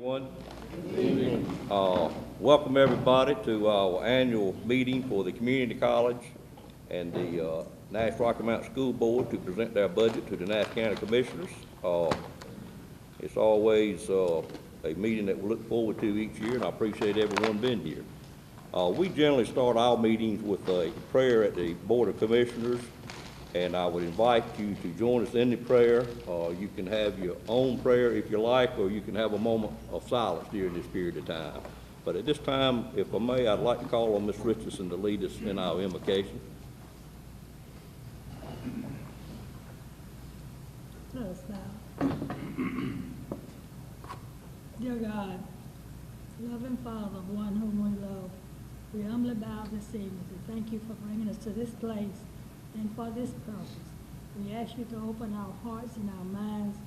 Everyone. Welcome everybody to our annual meeting for the community college and the Nash-Rocky Mountain School Board to present their budget to the Nash County Commissioners. It's always a meeting that we look forward to each year, and I appreciate everyone being here. We generally start our meetings with a prayer at the Board of Commissioners, and I would invite you to join us in the prayer. You can have your own prayer if you like, or you can have a moment of silence during this period of time. But at this time, if I may, I'd like to call on Ms. Richardson to lead us in our invocation. Let us now. Dear God, loving Father, one whom we love, we humbly bow this evening to thank you for bringing us to this place and for this purpose. We ask you to open our hearts and our minds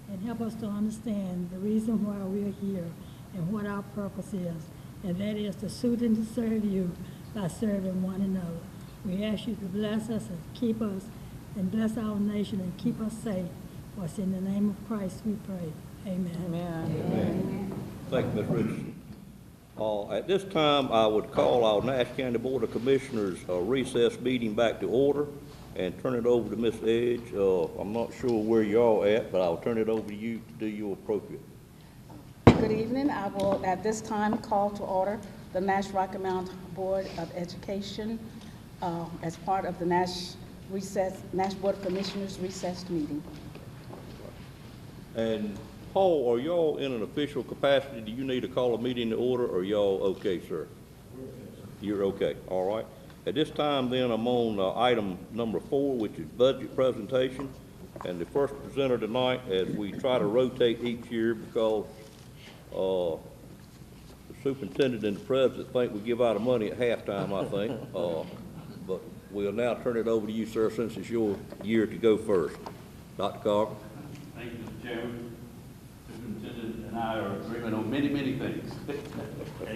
and help us to understand the reason why we're here and what our purpose is, and that is to suit and to serve you by serving one another. We ask you to bless us and keep us and bless our nation and keep us safe. For it's in the name of Christ we pray. Amen. Amen. Amen. Thank you, Ms. Richardson. At this time, I would call our Nash County Board of Commissioners recess meeting back to order and turn it over to Ms. Edge. I'm not sure where y'all at, but I'll turn it over to you to do your appropriate. Good evening. I will at this time call to order the Nash-Rocky Mountain Board of Education as part of the Nash Board of Commissioners recessed meeting. And Paul, are y'all in an official capacity? Do you need to call a meeting to order, or y'all okay, sir? You're okay, all right. At this time, then, I'm on item number 4, which is budget presentation. And the first presenter tonight, as we try to rotate each year because the superintendent and the president think we give out of money at halftime, I think. But we'll now turn it over to you, sir, since it's your year to go first. Dr. Carver. Thank you, Mr. Chairman. Superintendent and I are in agreement on many, many things.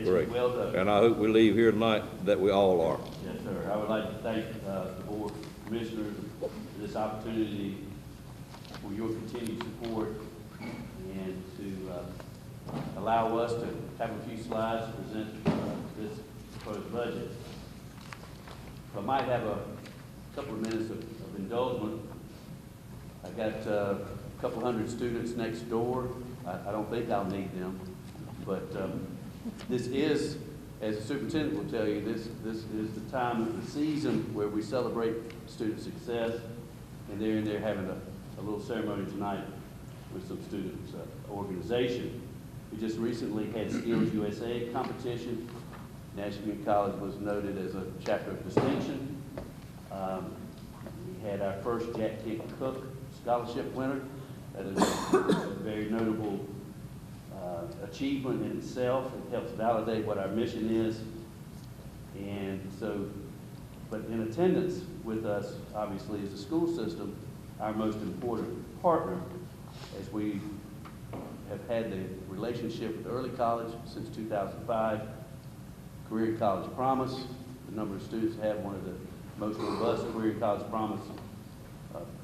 Great. Well done. And I hope we leave here tonight that we all are. Yes, sir. I would like to thank the Board of Commissioners for this opportunity, for your continued support, and to allow us to have a few slides to present this proposed budget. If I might have a couple of minutes of indulgence. I got a couple hundred students next door. I don't think I'll need them, but this is, as the superintendent will tell you, this is the time of the season where we celebrate student success, and they're in there having a little ceremony tonight with some students' organization. We just recently had Skills USA competition. Nash Community College was noted as a chapter of distinction. We had our first Jack Kent Cook scholarship winner. That is a very notable achievement in itself. It helps validate what our mission is. And so, but in attendance with us, obviously, is the school system, our most important partner, as we have had the relationship with early college since 2005, Career College Promise. The number of students have one of the most robust Career College Promise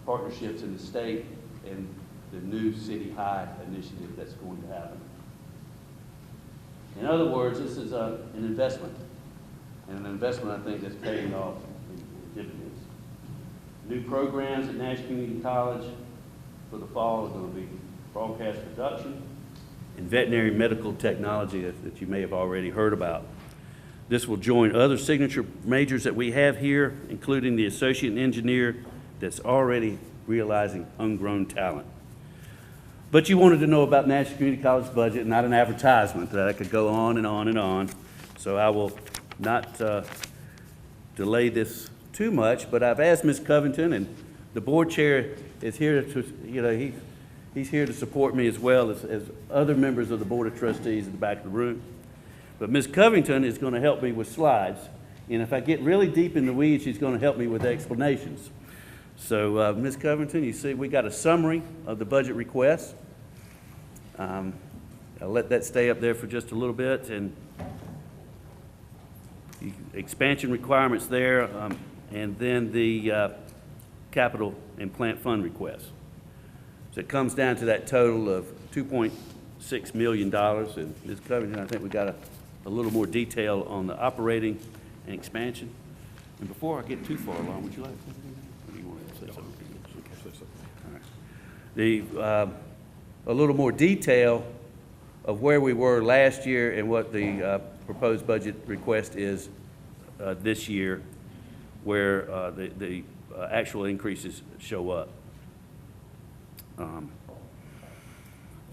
partnerships in the state, and the new City High initiative that's going to happen. In other words, this is an investment, and an investment I think that's paying off in dividends. New programs at Nash Community College for the fall are going to be broadcast production and veterinary medical technology that you may have already heard about. This will join other signature majors that we have here, including the associate engineer that's already realizing homegrown talent. But you wanted to know about Nash Community College budget, not an advertisement that I could go on and on and on. So I will not delay this too much, but I've asked Ms. Covington, and the board chair is here to, he's here to support me as well as other members of the Board of Trustees in the back of the room. But Ms. Covington is going to help me with slides, and if I get really deep in the weeds, she's going to help me with explanations. So, Ms. Covington, you see we got a summary of the budget request. I'll let that stay up there for just a little bit, and the expansion requirements there, and then the capital and plant fund requests. So it comes down to that total of $6 million. And Ms. Covington, I think we got a little more detail on the operating and expansion. And before I get too far along, would you like or do you want to say something? All right. A little more detail of where we were last year and what the proposed budget request is this year, where the actual increases show up.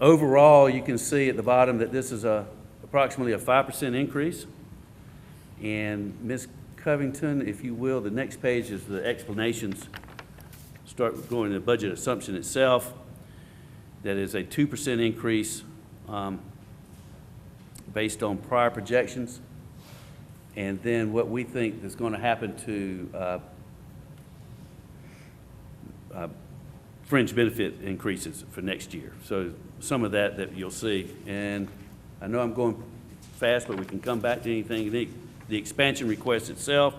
Overall, you can see at the bottom that this is approximately a 5% increase. And Ms. Covington, if you will, the next page is the explanations. Start going to the budget assumption itself. That is a 2% increase based on prior projections. And then what we think is going to happen to fringe benefit increases for next year. So some of that you'll see. And I know I'm going fast, but we can come back to anything. The expansion request itself,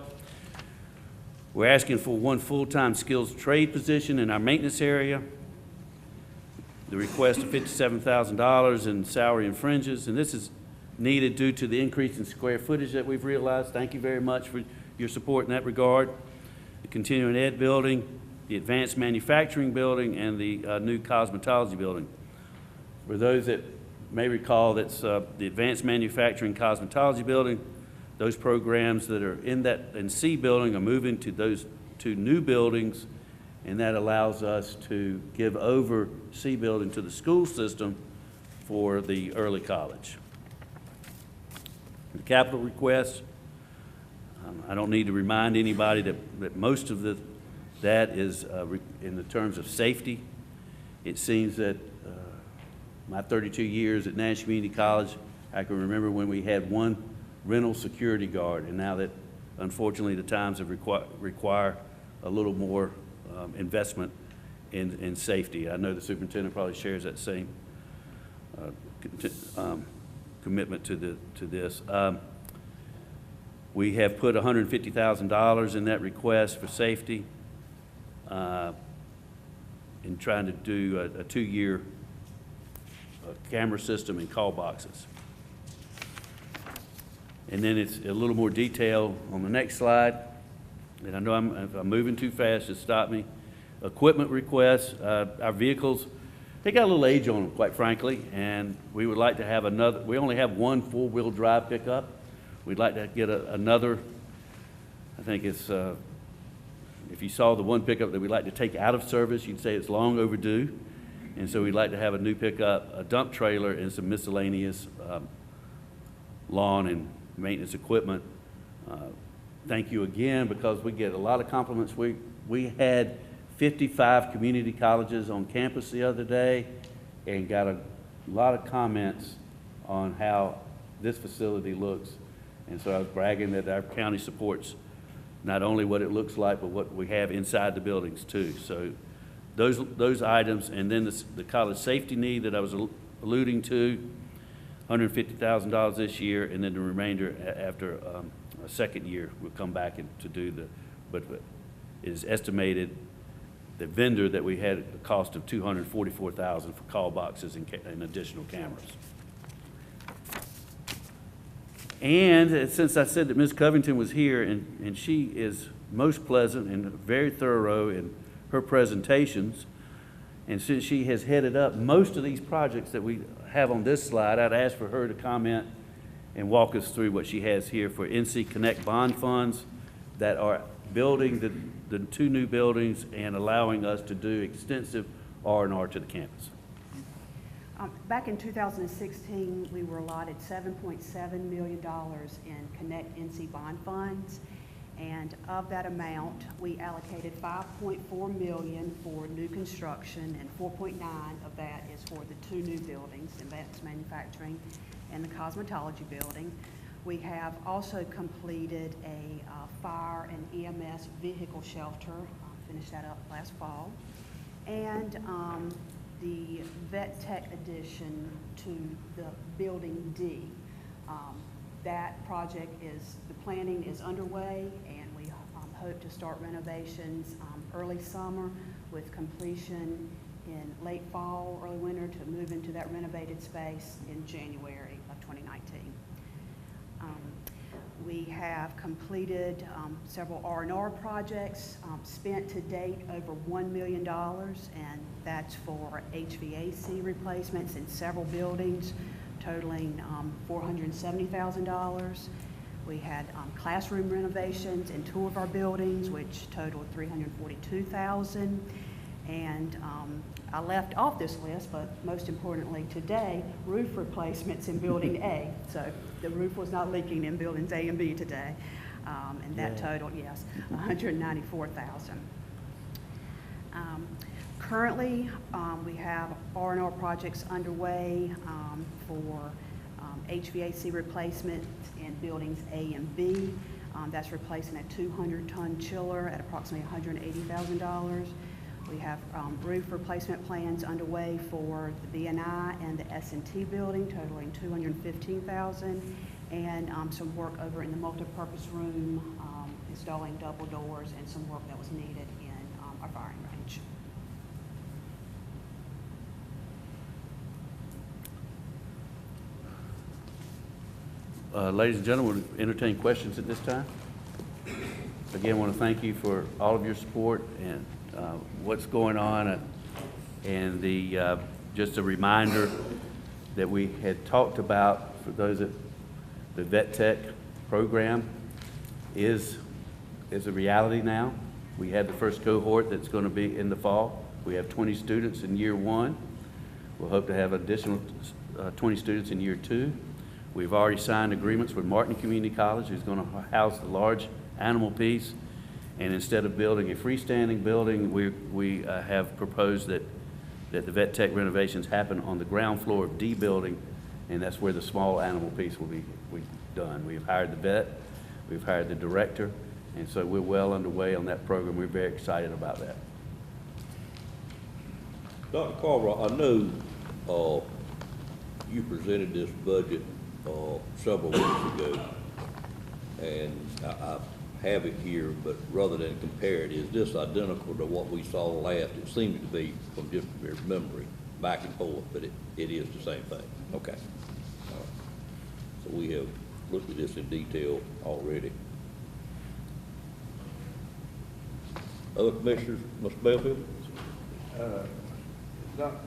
we're asking for 1 full-time skills trade position in our maintenance area. The request of $57,000 in salary and fringes, and this is needed due to the increase in square footage that we've realized. Thank you very much for your support in that regard. The continuing ed building, the advanced manufacturing building, and the new cosmetology building. For those that may recall, that's the advanced manufacturing cosmetology building. Those programs that are in that NC building are moving to those 2 new buildings, and that allows us to give over C building to the school system for the early college. The capital request, I don't need to remind anybody that most of that is in the terms of safety. It seems that my 32 years at Nash Community College, I can remember when we had 1 rental security guard, and now that unfortunately the times have require a little more investment in safety. I know the superintendent probably shares that same commitment to this. We have put $150,000 in that request for safety in trying to do a 2-year camera system and call boxes. And then it's a little more detail on the next slide. And I know if I'm moving too fast, just stop me. Equipment requests, our vehicles, they got a little age on them, quite frankly, and we would like to have another. We only have 1 4-wheel drive pickup. We'd like to get another. I think it's, if you saw the 1 pickup that we'd like to take out of service, you'd say it's long overdue. And so we'd like to have a new pickup, a dump trailer, and some miscellaneous lawn and maintenance equipment. Thank you again, because we get a lot of compliments. We had 55 community colleges on campus the other day and got a lot of comments on how this facility looks. And so I was bragging that our county supports not only what it looks like, but what we have inside the buildings too. So those items, and then the college safety need that I was alluding to, $150,000 this year, and then the remainder after a second year we'll come back to do but it is estimated the vendor that we had a cost of $244,000 for call boxes and additional cameras. And since I said that Ms. Covington was here, and she is most pleasant and very thorough in her presentations, and since she has headed up most of these projects that we have on this slide, I'd ask for her to comment and walk us through what she has here for NC Connect bond funds that are building the 2 new buildings and allowing us to do extensive R&R to the campus. Back in 2016, we were allotted $7.7 million in Connect NC bond funds. And of that amount, we allocated $5.4 million for new construction, and $4.9 of that is for the 2 new buildings, advanced manufacturing and the cosmetology building. We have also completed a fire and EMS vehicle shelter, finished that up last fall, and the vet tech addition to the building D. That project the planning is underway, and we hope to start renovations early summer with completion in late fall, early winter to move into that renovated space in January of 2019. We have completed several R&R projects, spent to date over $1 million, and that's for HVAC replacements in several buildings, totaling $470,000. We had classroom renovations in 2 of our buildings, which totaled $342,000. And I left off this list, but most importantly today, roof replacements in Building A. So the roof was not leaking in Buildings A and B today. And that totaled, yes, $194,000. Currently, we have R&R projects underway for HVAC replacement in Buildings A and B. That's replacing a 200-ton chiller at approximately $180,000. We have roof replacement plans underway for the B&I and the S&T building, totaling $215,000, and some work over in the multipurpose room, installing double doors, and some work that was needed in our firing range. Ladies and gentlemen, we'll entertain questions at this time. Again, I want to thank you for all of your support and what's going on, and just a reminder that we had talked about, for those that the Vet Tech program is a reality now. We had the first cohort that's going to be in the fall. We have 20 students in year 1. We'll hope to have additional 20 students in year 2. We've already signed agreements with Martin Community College, who's going to house the large animal piece. And instead of building a freestanding building, we have proposed that the Vet Tech renovations happen on the ground floor of D building, and that's where the small animal piece will be done. We've hired the vet, we've hired the director, and so we're well underway on that program. We're very excited about that. Dr. Carver, I know you presented this budget several weeks ago, and I have it here, but rather than compare it, is this identical to what we saw last? It seems to be, from just memory, back and forth, but it is the same thing. Okay. All right. So we have looked at this in detail already. Other commissioners, Mr. Belfield? Dr.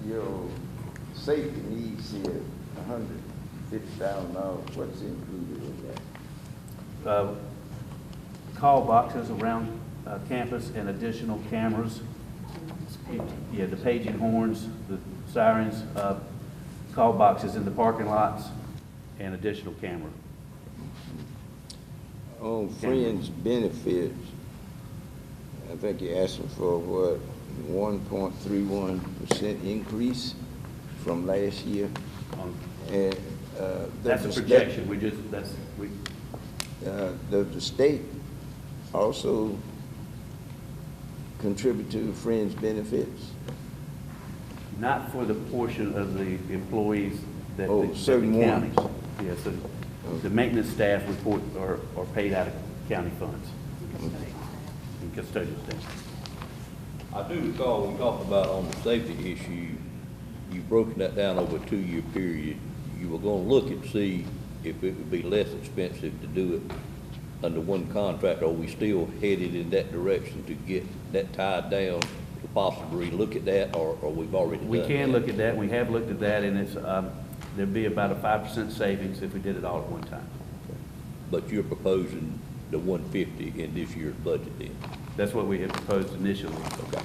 Your safety needs here, $150,000. What's included in that? Call boxes around campus and additional cameras. Yeah, the paging horns, the sirens, call boxes in the parking lots, and additional camera. On Friends benefits, I think you're asking for what, 1.31% increase from last year? And That's a projection. Does the state also contribute to Friends benefits? Not for the portion of the employees that certain the counties. ones. Yeah, so the maintenance staff report are paid out of county funds and custodial staff. I do recall we talked about on the safety issue, you've broken that down over a 2-year period. You were going to look and see if it would be less expensive to do it under one contract. Are we still headed in that direction to get that tied down, to possibly look at that, or we've already done that? We can look at that, and we have looked at that, and it's there'd be about a 5% savings if we did it all at one time. But you're proposing the 150 in this year's budget then? That's what we had proposed initially. Okay.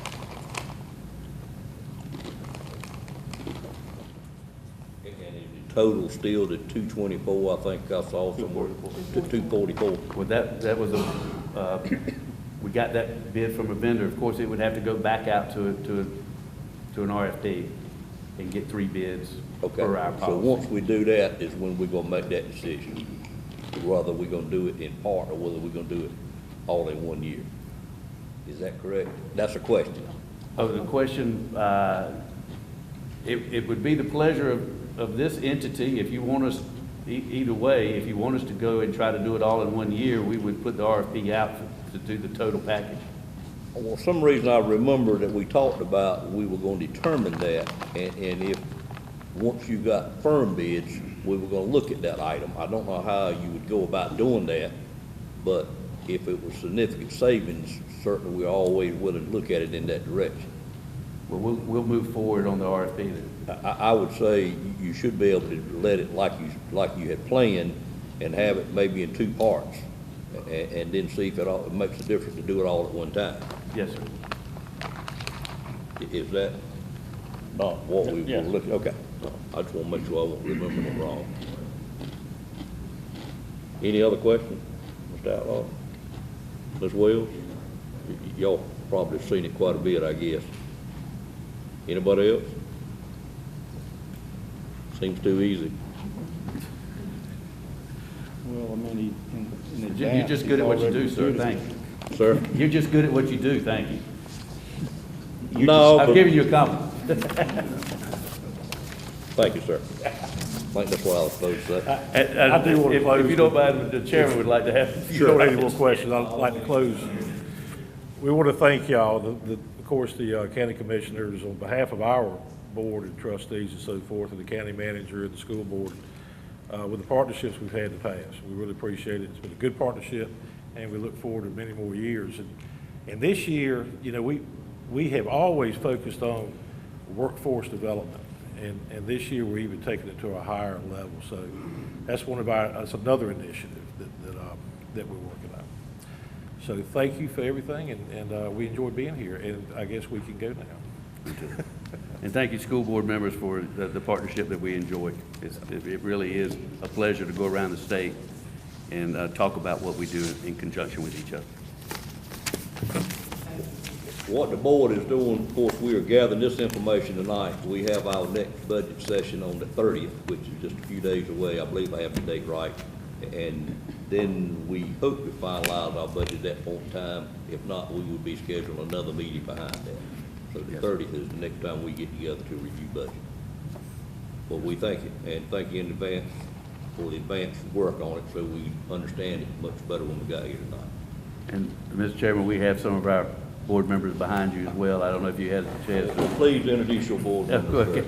And is the total still the 224, I think I saw somewhere? 244. Well, that was we got that bid from a vendor. Of course, it would have to go back out to an RFP and get 3 bids Okay, per our so policy. once we do that is when we're gonna make that decision, whether we're gonna do it in part or whether we're gonna do it all in 1 year. Is that correct? That's a question. Oh, the question, it would be the pleasure of this entity, if you want us, either way, if you want us to go and try to do it all in 1 year, we would put the RFP out to do the total package. well, some reason I remember that we talked about, we were gonna determine that, and if, once you got firm bids, we were gonna look at that item. I don't know how you would go about doing that, but if it was significant savings, certainly we're always willing to look at it in that direction. Well, we'll move forward on the RFP then. I would say you should be able to let it like you had planned and have it maybe in 2 parts, and then see if it makes a difference to do it all at one time. Yes, sir. Is that not what we were Yes. looking? Okay. I just want to make sure I won't remember them wrong. Any other questions, Mr. Outlaw? Ms. Wells? Y'all probably seen it quite a bit, I guess. Anybody else? Seems too easy. Well, I mean, in advance. You're just good at what you do, he's sir, already thank reviewed you. Sir? You're just good at what you do, thank you. No, I'm but- giving you a compliment. Thank you, sir. I think that's what I was supposed to say. I do want to close. If you don't mind, the chairman would like to have. If you don't have any more questions, I'd like to close. We want to thank y'all, of course, the county commissioners, on behalf of our board and trustees and so forth, and the county manager and the school board, with the partnerships we've had in the past. We really appreciate it. It's been a good partnership, and we look forward to many more years. And this year, you know, we have always focused on workforce development, and this year we're even taking it to a higher level. So that's that's another initiative that we're working on. So thank you for everything, and we enjoyed being here, and I guess we can go now. And thank you, school board members, for the partnership that we enjoy. It really is a pleasure to go around the state and talk about what we do in conjunction with each other. What the board is doing, of course, we are gathering this information tonight. We have our next budget session on the 30th, which is just a few days away. I believe I have the date right. And then we hope to finalize our budget at that point in time. If not, we would be scheduling another meeting behind that. So the 30th is the next time we get together to review budget. Well, we thank you, and thank you in advance for the advanced work on it, so we understand it much better when we got here tonight. And, Mr. Chairman, we have some of our board members behind you as well. I don't know if you had a chance to. Please introduce your board Yeah, members. go ahead.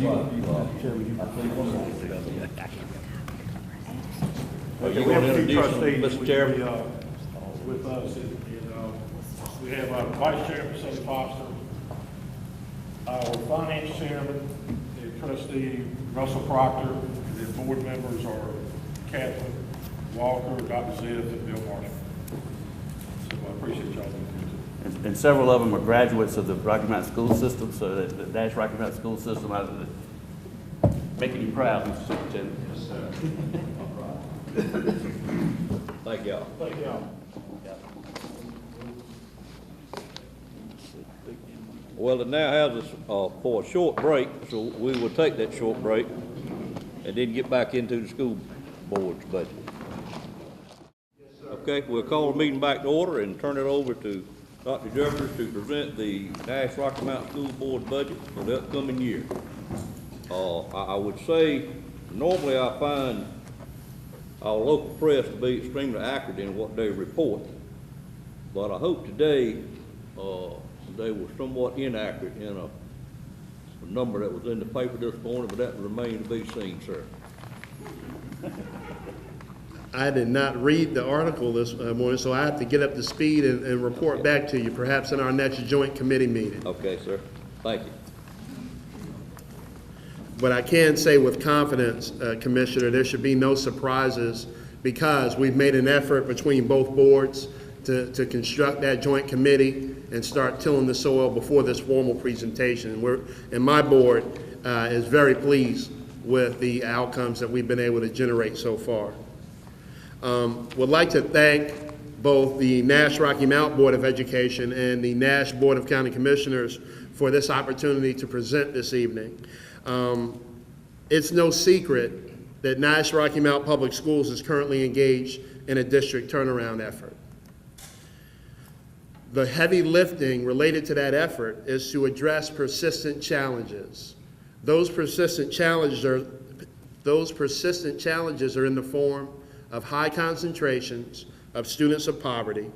You We want have to a few introduce them, trustees Mr. Chairman? with us, and we have our Vice Chairman, Cindy Foster, our Finance Chairman, the trustee, Russell Proctor, and the board members are Kathleen Walker, Dr. Ziff, and Bill Martin. So I appreciate y'all being here too. And several of them are graduates of the Rocky Mountain School System, so that the Nash-Rocky Mountain School System, making you proud, Mr. Superintendent. Yes, sir. Thank y'all. Thank y'all. Well, it now has us for a short break, so we will take that short break and then get back into the school board's budget. Okay, we'll call the meeting back to order and turn it over to Dr. Jeffers to present the Nash-Rocky Mountain School Board budget for the upcoming year. I would say, normally I find our local press to be extremely accurate in what they report, but I hope today they were somewhat inaccurate in a number that was in the paper this morning, but that remains to be seen, sir. I did not read the article this morning, so I have to get up to speed and report back to you, perhaps in our next joint committee meeting. Okay, sir. Thank you. But I can say with confidence, Commissioner, there should be no surprises because we've made an effort between both boards to construct that joint committee and start tilling the soil before this formal presentation. And my board is very pleased with the outcomes that we've been able to generate so far. Would like to thank both the Nash-Rocky Mountain Board of Education and the Nash Board of County Commissioners for this opportunity to present this evening. It's no secret that Nash-Rocky Mountain Public Schools is currently engaged in a district turnaround effort. The heavy lifting related to that effort is to address persistent challenges. Those persistent challenges are in the form of high concentrations of students of poverty,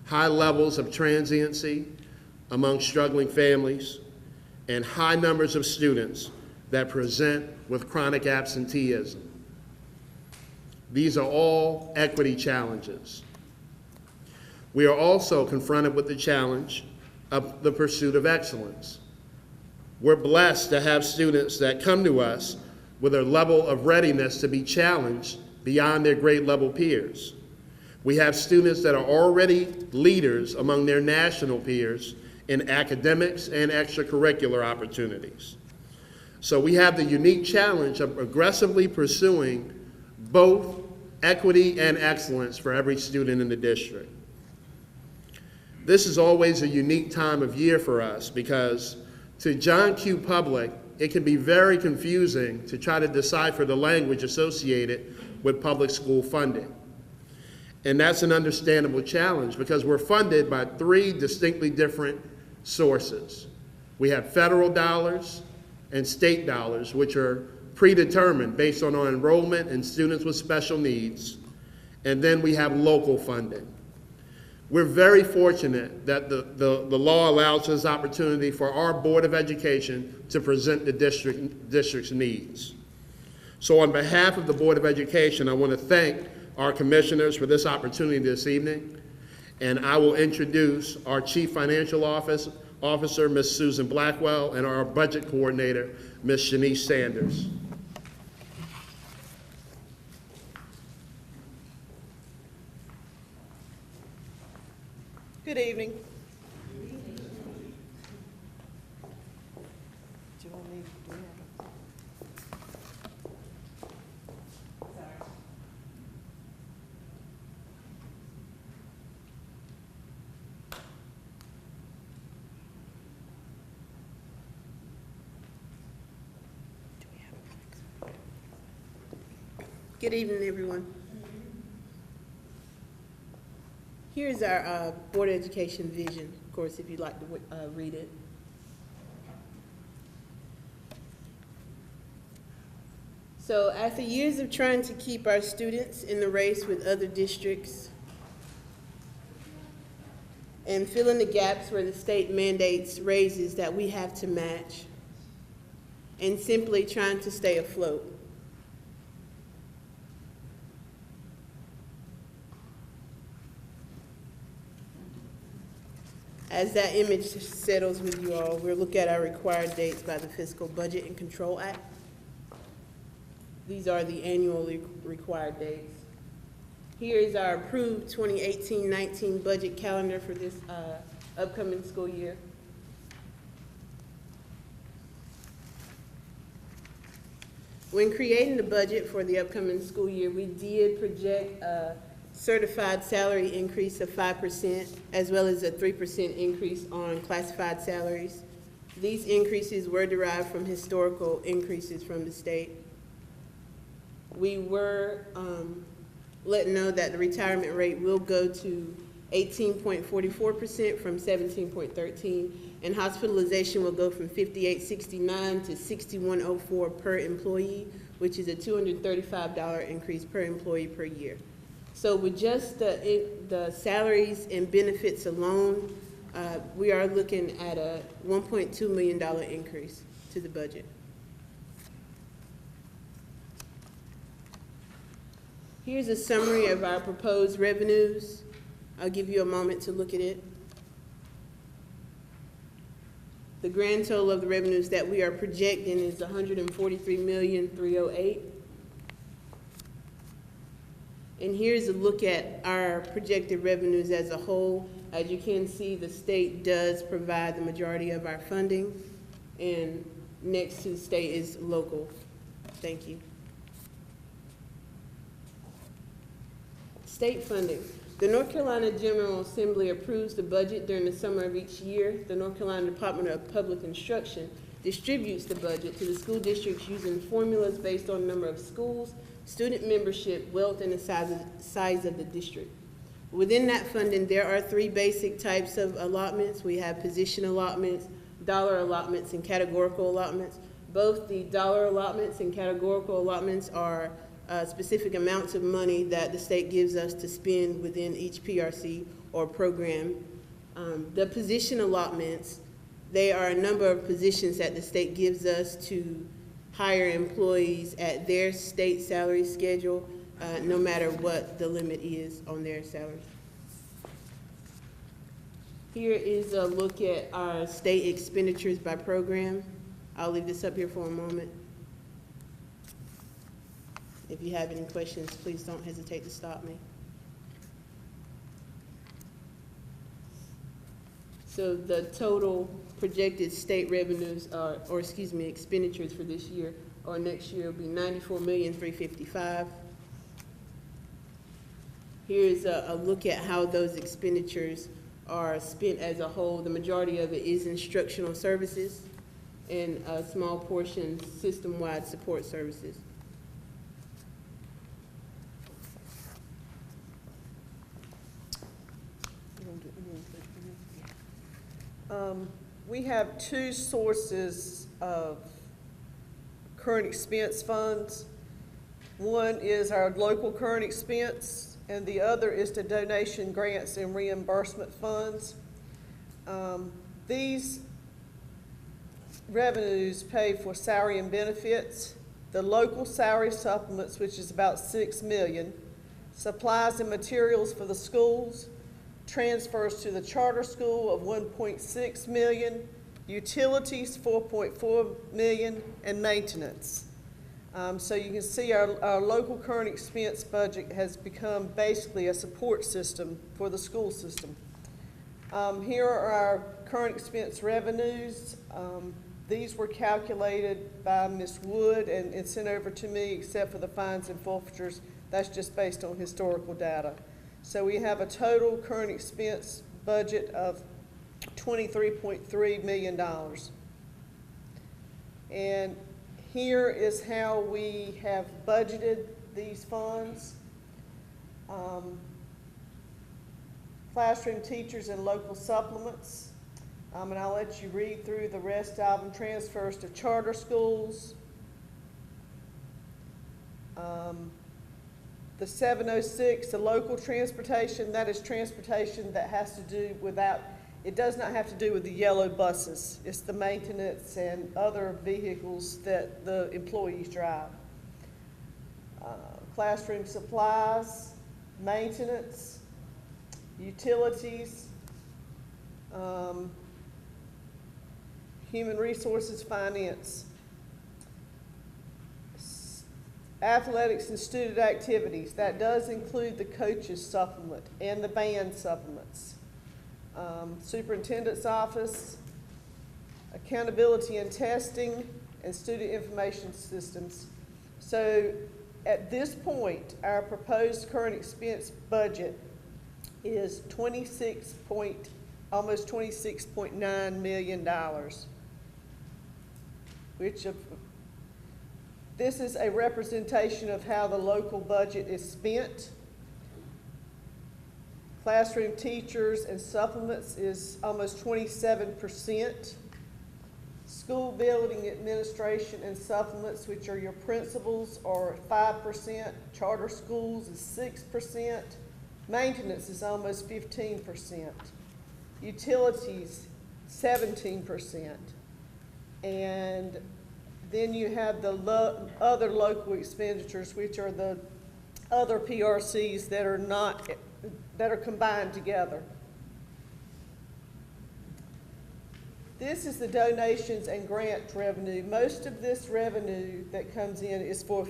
high levels of transiency among struggling families, and high numbers of students that present with chronic absenteeism. These are all equity challenges. We are also confronted with the challenge of the pursuit of excellence. We're blessed to have students that come to us with a level of readiness to be challenged beyond their grade level peers. We have students that are already leaders among their national peers in academics and extracurricular opportunities. So we have the unique challenge of aggressively pursuing both equity and excellence for every student in the district. This is always a unique time of year for us because to John Q. Public, it can be very confusing to try to decipher the language associated with public school funding. And that's an understandable challenge because we're funded by three distinctly different sources. We have federal dollars and state dollars, which are predetermined based on our enrollment and students with special needs. And then we have local funding. We're very fortunate that the law allows us opportunity for our Board of Education to present the district's needs. So on behalf of the Board of Education, I want to thank our commissioners for this opportunity this evening, and I will introduce our Chief Financial Officer, Ms. Susan Blackwell, and our Budget Coordinator, Ms. Shanice Sanders. Good evening. Good evening, everyone. Here's our Board of Education vision, of course, if you'd like to read it. So after years of trying to keep our students in the race with other districts and filling the gaps where the state mandates raises that we have to match, and simply trying to stay afloat, as that image settles with you all, we'll look at our required dates by the Fiscal Budget and Control Act. These are the annually required dates. Here is our approved 2018-19 budget calendar for this upcoming school year. When creating the budget for the upcoming school year, we did project a certified salary increase of 5%, as well as a 3% increase on classified salaries. These increases were derived from historical increases from the state. We were letting know that the retirement rate will go to 18.44% from 17.13%, and hospitalization will go from 58.69 to 61.04 per employee, which is a $235 increase per employee per year. So with just the salaries and benefits alone, we are looking at a $1.2 million increase to the budget. Here's a summary of our proposed revenues. I'll give you a moment to look at it. The grand total of the revenues that we are projecting is $143,308,000. And here's a look at our projected revenues as a whole. As you can see, the state does provide the majority of our funding, and next to the state is local. Thank you. State funding. The North Carolina General Assembly approves the budget during the summer of each year. The North Carolina Department of Public Instruction distributes the budget to the school districts using formulas based on the number of schools, student membership, wealth, and the size of the district. Within that funding, there are three basic types of allotments. We have position allotments, dollar allotments, and categorical allotments. Both the dollar allotments and categorical allotments are specific amounts of money that the state gives us to spend within each PRC, or program. The position allotments, they are a number of positions that the state gives us to hire employees at their state salary schedule, no matter what the limit is on their salary. Here is a look at our state expenditures by program. I'll leave this up here for a moment. If you have any questions, please don't hesitate to stop me. So the total projected state revenues expenditures for this year or next year will be $94,355,000. Here's a look at how those expenditures are spent as a whole. The majority of it is instructional services and a small portion system-wide support services. We have two sources of current expense funds. One is our local current expense, and the other is the donation grants and reimbursement funds. These revenues pay for salary and benefits, the local salary supplements, which is about $6 million, supplies and materials for the schools, transfers to the charter school of $1.6 million, utilities $4.4 million, and maintenance. So you can see our local current expense budget has become basically a support system for the school system. Here are our current expense revenues. These were calculated by Ms. Wood and sent over to me, except for the fines and forfeitures. That's just based on historical data. So we have a total current expense budget of $23.3 million. And here is how we have budgeted these funds. Classroom teachers and local supplements. And I'll let you read through the rest of them. Transfers to charter schools. The 706, the local transportation, that is transportation that has to do without, it does not have to do with the yellow buses. It's the maintenance and other vehicles that the employees drive. Classroom supplies, maintenance, utilities, human resources, finance. Athletics and student activities, that does include the coaches supplement and the band supplements. Superintendent's office, accountability and testing, and student information systems. So at this point, our proposed current expense budget is almost $26.9 million, which this is a representation of how the local budget is spent. Classroom teachers and supplements is almost 27%. School building administration and supplements, which are your principals, are 5%. Charter schools is 6%. Maintenance is almost 15%. Utilities, 17%. And then you have the other local expenditures, which are the other PRCs that are combined together. This is the donations and grant revenue. Most of this revenue that comes in is for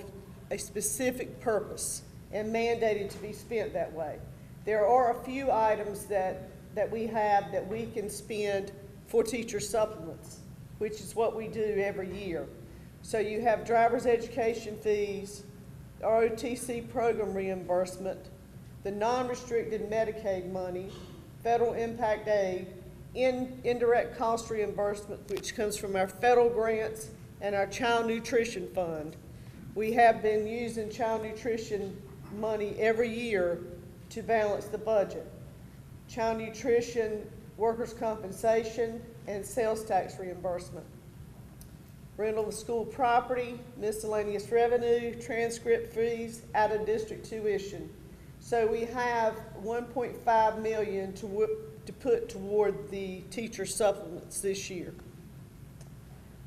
a specific purpose and mandated to be spent that way. There are a few items that we have that we can spend for teacher supplements, which is what we do every year. So you have driver's education fees, ROTC program reimbursement, the non-restricted Medicaid money, federal impact aid, indirect cost reimbursement, which comes from our federal grants and our child nutrition fund. We have been using child nutrition money every year to balance the budget. Child nutrition, workers' compensation, and sales tax reimbursement. Rental of school property, miscellaneous revenue, transcript fees, out-of-district tuition. So we have 1.5 million to put toward the teacher supplements this year.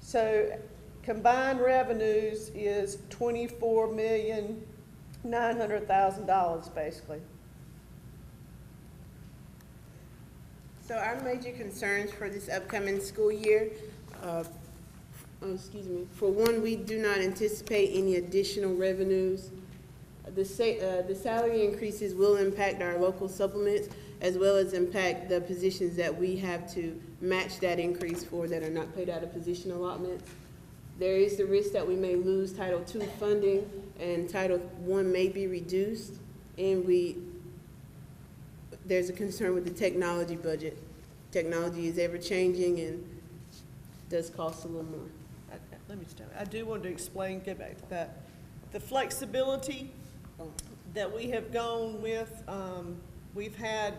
So combined revenues is $24,900,000 basically. So our major concerns for this upcoming school year, for one, we do not anticipate any additional revenues. The salary increases will impact our local supplements as well as impact the positions that we have to match that increase for that are not paid out of position allotments. There is the risk that we may lose Title II funding and Title I may be reduced, and there's a concern with the technology budget. Technology is ever changing and does cost a little more. Okay, let me stop. I do want to explain, go back to that. The flexibility that we have gone with, we've had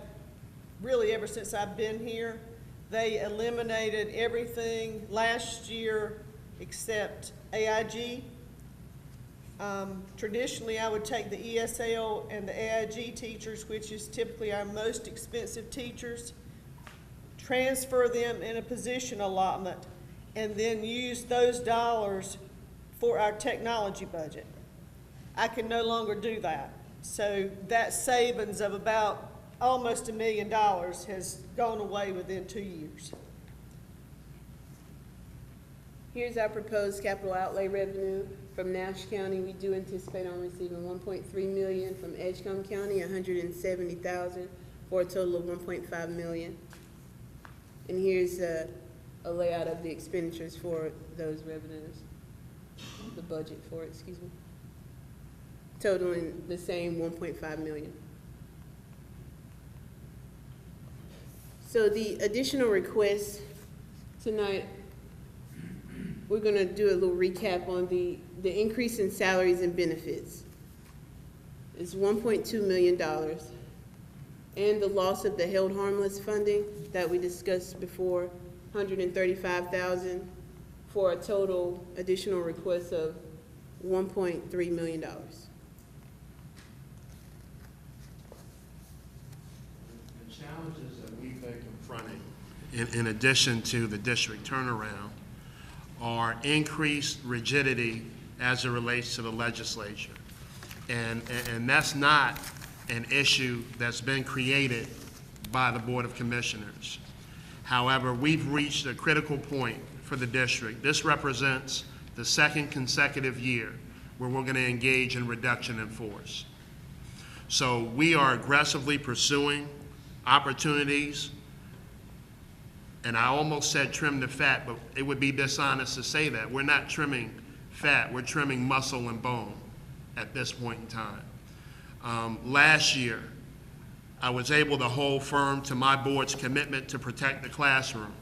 really ever since I've been here. They eliminated everything last year except AIG. Traditionally, I would take the ESL and the AIG teachers, which is typically our most expensive teachers, transfer them in a position allotment, and then use those dollars for our technology budget. I can no longer do that. So that savings of about almost $1 million has gone away within 2 years. Here's our proposed capital outlay revenue from Nash County. We do anticipate on receiving $1.3 million, from Edgecombe County, $170,000, for a total of $1.5 million. And here's a layout of the expenditures for those revenues, the budget for it, excuse me, totaling the same $1.5 million. So the additional requests tonight, we're going to do a little recap on the increase in salaries and benefits. It's $1.2 million. And the loss of the held harmless funding that we discussed before, $135,000, for a total additional request of $1.3 million. The challenges that we've been confronting, in addition to the district turnaround, are increased rigidity as it relates to the legislature. And that's not an issue that's been created by the Board of Commissioners. However, we've reached a critical point for the district. This represents the second consecutive year where we're going to engage in reduction in force. So we are aggressively pursuing opportunities, and I almost said trim the fat, but it would be dishonest to say that. We're not trimming fat, we're trimming muscle and bone at this point in time. Last year, I was able to hold firm to my board's commitment to protect the classroom.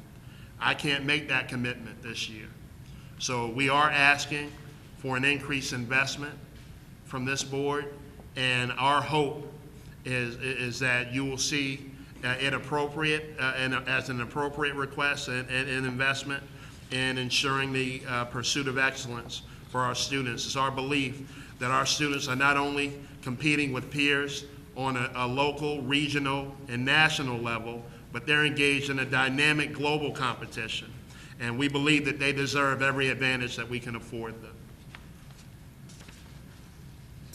I can't make that commitment this year. So we are asking for an increased investment from this board, and our hope is that you will see it appropriate and as an appropriate request and investment in ensuring the pursuit of excellence for our students. It's our belief that our students are not only competing with peers on a local, regional, and national level, but they're engaged in a dynamic global competition. And we believe that they deserve every advantage that we can afford them.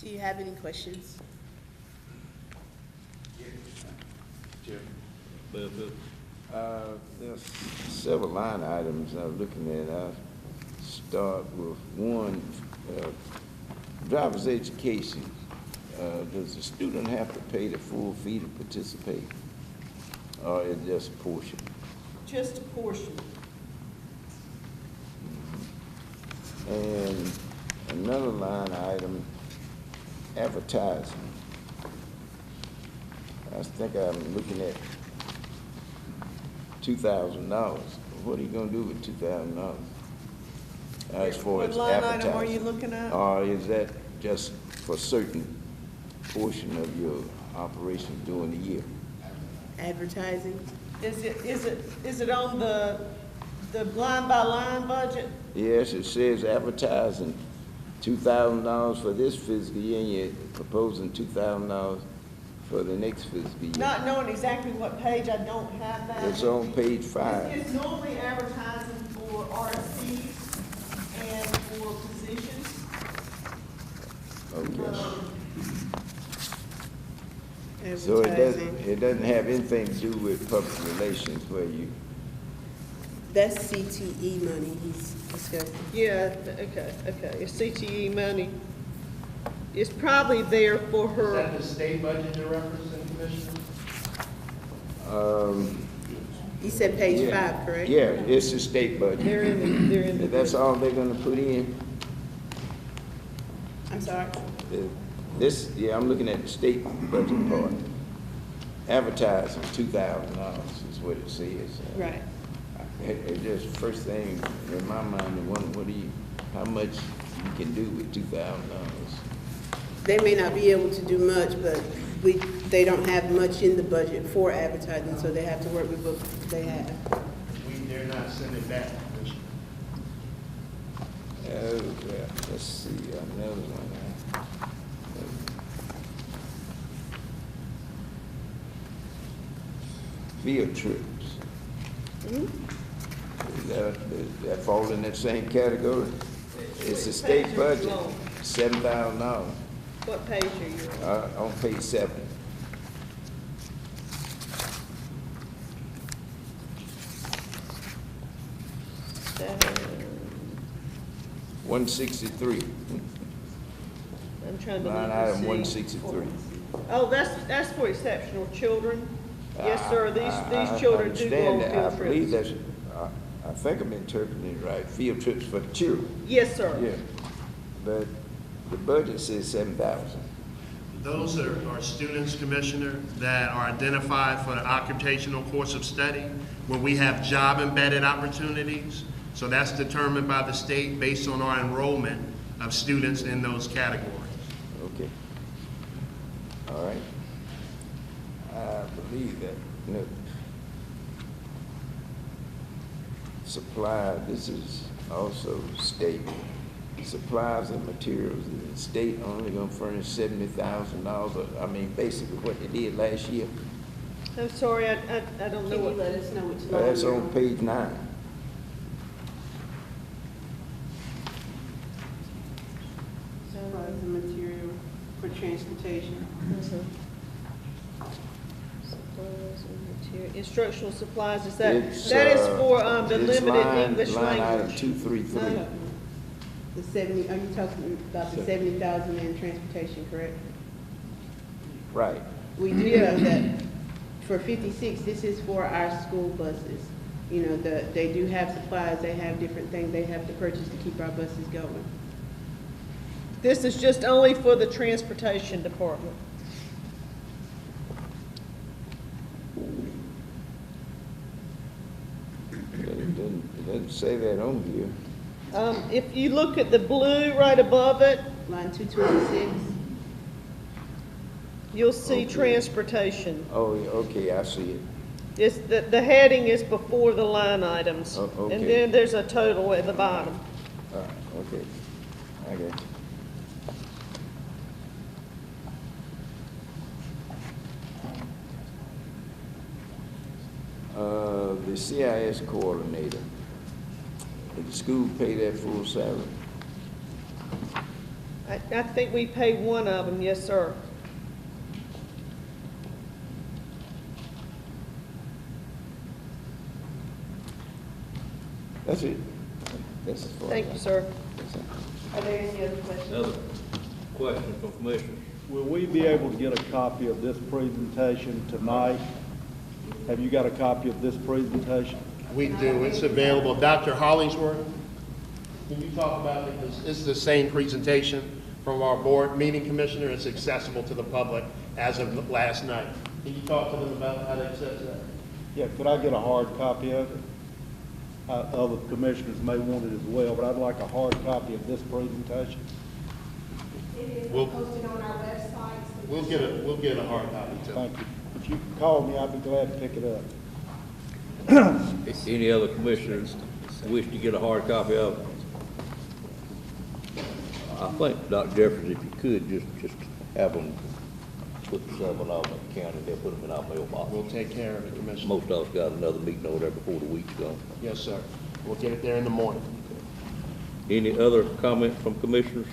Do you have any questions? There's several line items I'm looking at. I'll start with one, driver's education. Does the student have to pay the full fee to participate, or is it just a portion? Just a portion. And another line item, advertising. I think I'm looking at $2,000. What are you gonna do with $2,000? As far as What line advertising? item are you looking at? Or is that just for certain portion of your operation during the year? Advertising? Is it on the line by line budget? Yes, it says advertising, $2,000 for this fiscal year, and you're proposing $2,000 for the next fiscal year. Not knowing exactly what page, I don't have that. It's on page It's 5. normally advertising for RFPs and for positions. Okay. So it doesn't have anything to do with public relations where you, That's CTE money he's discussing. Yeah, okay, it's CTE money. It's probably there for her. the state budget you're referencing, Commissioner? You said page Yeah. 5, correct? yeah, it's the state budget. They're in the. That's all they're gonna put in? I'm sorry? This, yeah, I'm looking at the state budget part. Advertising, $2,000 is what it says. Right. It just, first thing in my mind, I wonder how much you can do with $2,000? They may not be able to do much, but they don't have much in the budget for advertising, so they have to work with what they have. They're not sending back, Commissioner. Oh, well, let's see, another one. Field trips. That falls in that same category? It's the state budget, $7,000, What page are you on? on page 7. $163, I'm trying to line look item and see. 163. Oh, that's for exceptional children. Yes, sir, I these children do go on understand that. field I believe trips. that's, I think I'm interpreting it right, field trips for the children. Yes, sir. Yeah, but the budget says 7,000. Those are students, Commissioner, that are identified for an occupational course of study where we have job-embedded opportunities. So that's determined by the state based on our enrollment of students in those categories. Okay. All right. I believe that, supply, this is also state. Supplies and materials, the state only gonna furnish $70,000, I mean, basically what they did last year. I'm sorry, I don't know Can you what. let us know which line That's you're on page 9. Supplies and material for transportation. Supplies and material. Instructional supplies, is It's, that is for the it's limited English line item language? 233. No. The 70, are you talking about the 70,000 in transportation, correct? Right. We do know that for 56, this is for our school buses. You know, they do have supplies, they have different things they have to purchase to keep our buses going. This is just only for the transportation department. It doesn't say that on here. If you look at the blue right above it, Line 226, you'll see Okay. transportation. Oh, okay, I see it. It's, the heading is before the line items. Oh, okay. And then there's a total at the bottom. Okay, I got you. The CIS coordinator, did the school pay that full salary? I think we pay one of them, yes, sir. That's it. That's as far as Thank you, sir. are there any other questions? Another question from commissioners. Will we be able to get a copy of this presentation tonight? Have you got a copy of this presentation? We do, it's available. Dr. Hollingsworth, can you talk about it? This is the same presentation from our board meeting, Commissioner. It's accessible to the public as of last night. Can you talk to them about how to access that? Yeah, could I get a hard copy of it? Other commissioners may want it as well, but I'd like a hard copy of this presentation. We'll post it on our website. We'll get a hard copy too. Thank you. If you can call me, I'd be glad to pick it up. Any other commissioners wish to get a hard copy of it? I think, Dr. Jeffers, if you could, just have them put the 7 of them in the county, they'll put them in our mailbox. We'll take care of it, Commissioner. Most of us got another meeting over there before the week's gone. Yes, sir. We'll get it there in the morning. Any other comments from commissioners?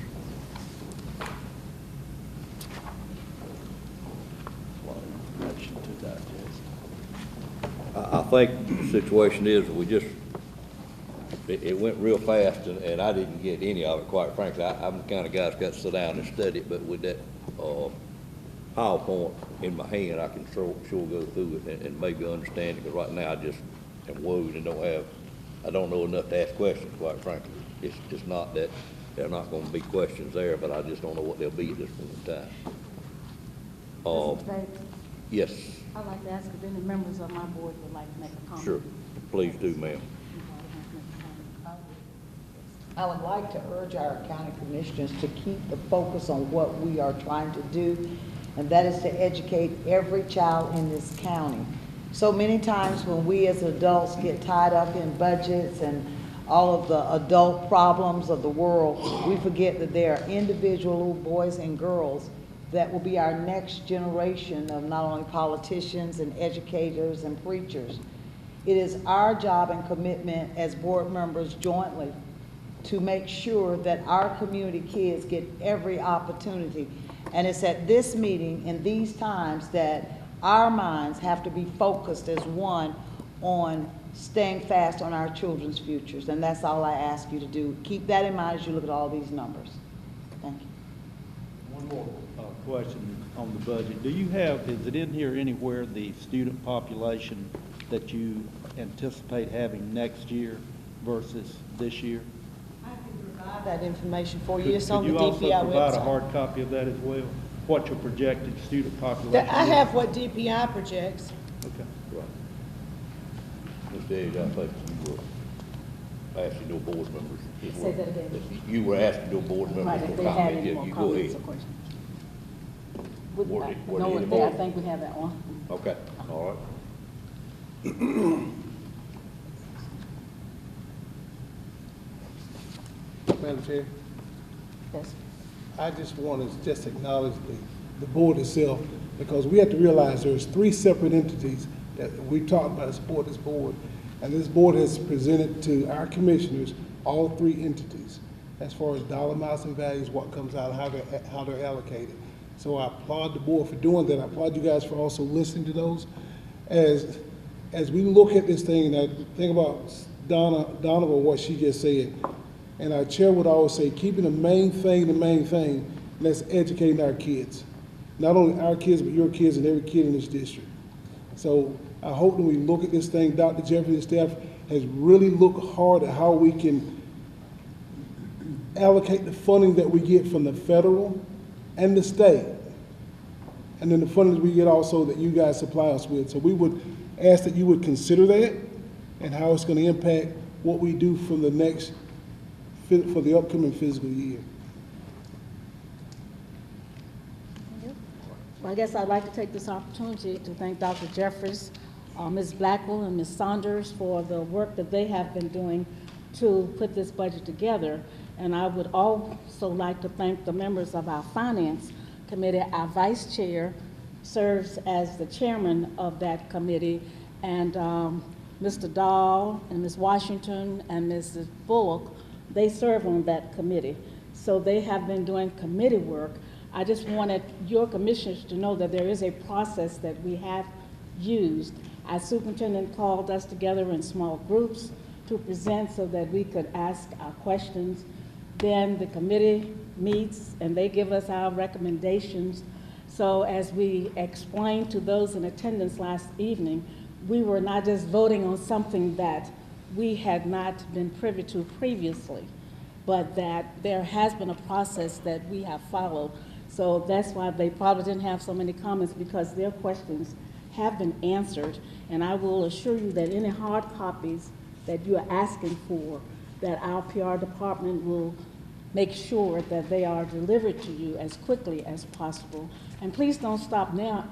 I think the situation is, we just, it went real fast, and I didn't get any of it, quite frankly. I'm the kind of guy that's got to sit down and study it, but with that PowerPoint in my hand, I can sure go through it and maybe understand it, because right now I just am worried and I don't know enough to ask questions, quite frankly. It's not that there are not going to be questions there, but I just don't know what they'll be at this point in time. Mr. Davis, Yes, I'd like to ask if any members of my board would like to make a comment. sure. Please do, ma'am. I would like to urge our county commissioners to keep the focus on what we are trying to do, and that is to educate every child in this county. So many times when we as adults get tied up in budgets and all of the adult problems of the world, we forget that there are individual boys and girls that will be our next generation of not only politicians and educators and preachers. It is our job and commitment as board members jointly to make sure that our community kids get every opportunity. And it's at this meeting in these times that our minds have to be focused as one on staying fast on our children's futures. And that's all I ask you to do. Keep that in mind as you look at all these numbers. Thank you. One more question on the budget. Do you have, is it in here anywhere, the student population that you anticipate having next year versus this year? I can provide that information for you. It's on the DPI Could you also provide a website. hard copy of that as well? What your projected student population is? I have what DPI projects. Okay. Right. Ms. Davis, I think you were asking your board members. as well. Say that again. You were asking your board Right, members if for they had comment. any Yeah, more you go comments or ahead. questions. Were No, there any I more? think we have that one. Okay, all right. Madam Chair, Yes. I just want to just acknowledge the board itself, because we have to realize there's 3 separate entities that we talked about to support this board. And this board has presented to our commissioners all 3 entities, as far as dollar amounts and values, what comes out, how they're allocated. So I applaud the board for doing that. I applaud you guys for also listening to those. As we look at this thing, and I think about Donovan, what she just said, and our chair would always say, keeping the main thing, and that's educating our kids. Not only our kids, but your kids and every kid in this district. So I hope when we look at this thing, Dr. Jeffrey and staff has really looked hard at how we can allocate the funding that we get from the federal and the state. And then the funding we get also that you guys supply us with. So we would ask that you would consider that and how it's going to impact what we do from the next, for the upcoming fiscal year. Well, I guess I'd like to take this opportunity to thank Dr. Jeffries, Ms. Blackwell, and Ms. Saunders for the work that they have been doing to put this budget together. And I would also like to thank the members of our Finance Committee. Our Vice Chair serves as the chairman of that committee, and Mr. Dahl and Ms. Washington and Mrs. Bullock, they serve on that committee. So they have been doing committee work. I just wanted your commissioners to know that there is a process that we have used. Our superintendent called us together in small groups to present so that we could ask our questions. Then the committee meets and they give us our recommendations. So as we explained to those in attendance last evening, we were not just voting on something that we had not been privy to previously, but that there has been a process that we have followed. So that's why they probably didn't have so many comments, because their questions have been answered. And I will assure you that any hard copies that you are asking for, that our PR department will make sure that they are delivered to you as quickly as possible. And please don't stop now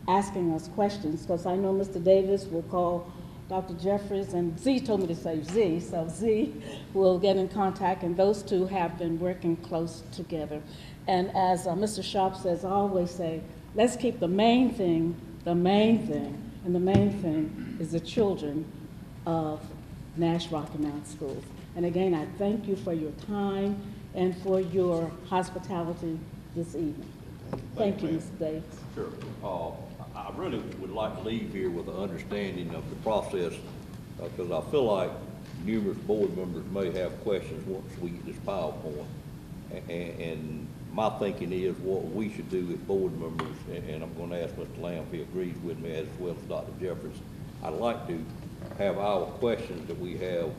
asking us questions, because I know Mr. Davis will call Dr. Jeffries, and Z told me to say Z, so Z will get in contact, and those two have been working close together. And as Mr. Sharp says, I always say, let's keep the main thing, and the main thing is the children of Nash-Rocky Mountain Schools. And again, I thank you for your time and for your hospitality this evening. Thank you, Mr. Davis. Sure. I really would like to leave here with an understanding of the process, because I feel like numerous board members may have questions once we get this PowerPoint. And my thinking is what we should do as board members, and I'm going to ask Mr. Lamb if he agrees with me as well as Dr. Jeffries. I'd like to have our questions that we have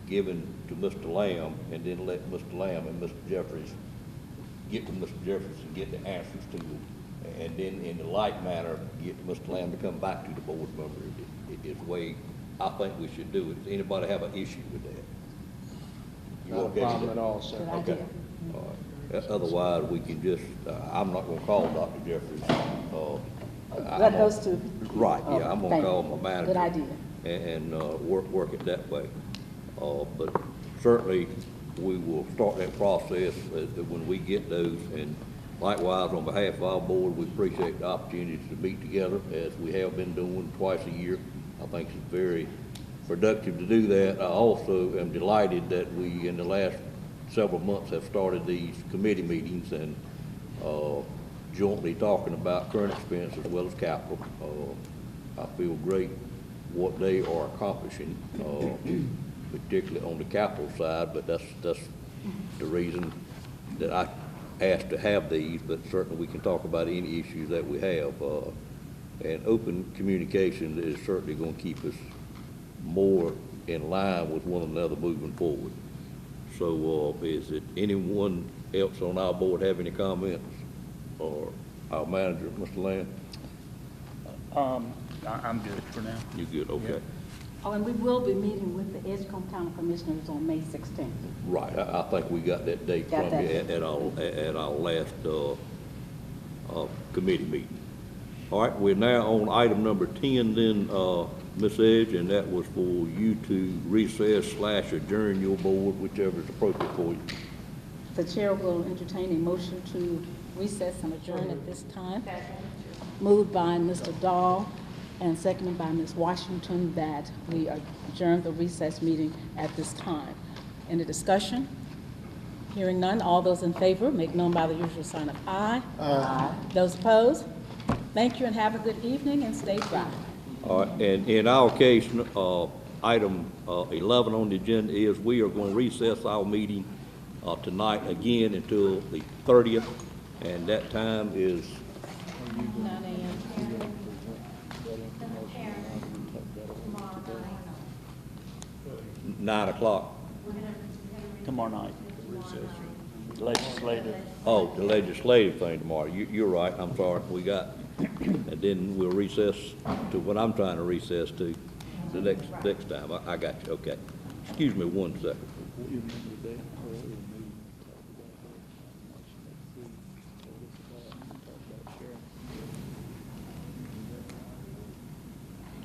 given to Mr. Lamb, and then let Mr. Lamb and Mr. Jeffries get to Mr. Jeffries and get the answers to them. And then in the like manner, get Mr. Lamb to come back to the board member. Is the way I think we should do it. Does anybody have an issue with that? You Not a okay problem with at that? all, sir. Good Okay. idea. All right. Otherwise, we can just, I'm not gonna call Dr. Jeffries. Let those two. Right, yeah, I'm gonna Thank call you. my manager. Good idea. And work it that way. But certainly, we will start that process when we get those. And likewise, on behalf of our board, we appreciate the opportunity to meet together as we have been doing twice a year. I think it's very productive to do that. I also am delighted that we, in the last several months, have started these committee meetings and jointly talking about current expense as well as capital. I feel great what they are accomplishing, particularly on the capital side, but that's the reason that I asked to have these, but certainly we can talk about any issues that we have. And open communication is certainly going to keep us more in line with one another moving forward. So is it anyone else on our board have any comments? Or our manager, Mr. Lamb? I'm good for now. You good, okay. Oh, and we will be meeting with the Edgecombe County Commissioners on May 16th. Right, I think we got that date Got from that you date. at our last committee meeting. All right, we're now on item number 10 then, Ms. Edge, and that was for you to recess/adjourn your board, whichever is appropriate for you. The chair will entertain a motion to recess and adjourn at this time. Moved by Mr. Dahl and seconded by Ms. Washington that we adjourn the recess meeting at this time. Any discussion? Hearing none, all those in favor make known by the usual sign of aye. Aye. Those opposed? Thank you and have a good evening and stay dry. All right, and in our case, item 11 on the agenda is we are going to recess our meeting tonight again until the 30th, and that time is 9 a.m. 9 o'clock. Tomorrow night. Legislative. Oh, the legislative thing tomorrow. You're right, I'm sorry. We got, and then we'll recess to what I'm trying to recess to the next time. I got you, okay. Excuse me one second.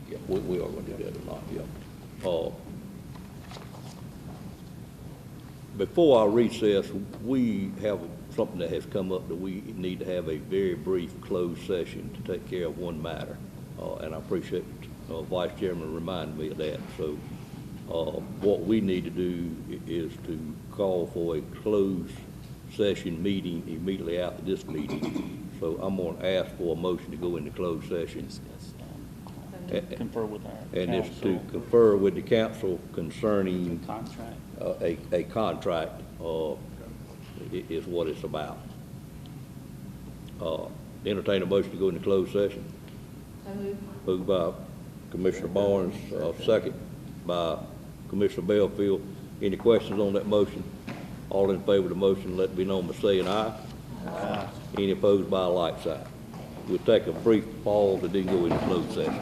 Yeah, we are going to do that tonight, yeah. Before our recess, we have something that has come up that we need to have a very brief closed session to take care of one matter. And I appreciate Vice Chairman reminding me of that. So what we need to do is to call for a closed session meeting immediately after this meeting. So I'm going to ask for a motion to go into closed session. Confer with our And it's to council. confer with the council concerning Contract. a contract is what it's about. Entertain a motion to go into closed session. Moved by Commissioner Barnes, second by Commissioner Bellfield. Any questions on that motion? All in favor of the motion, let it be known by saying aye. Aye. Any opposed by a like sign. We'll take a brief pause and then go into closed session.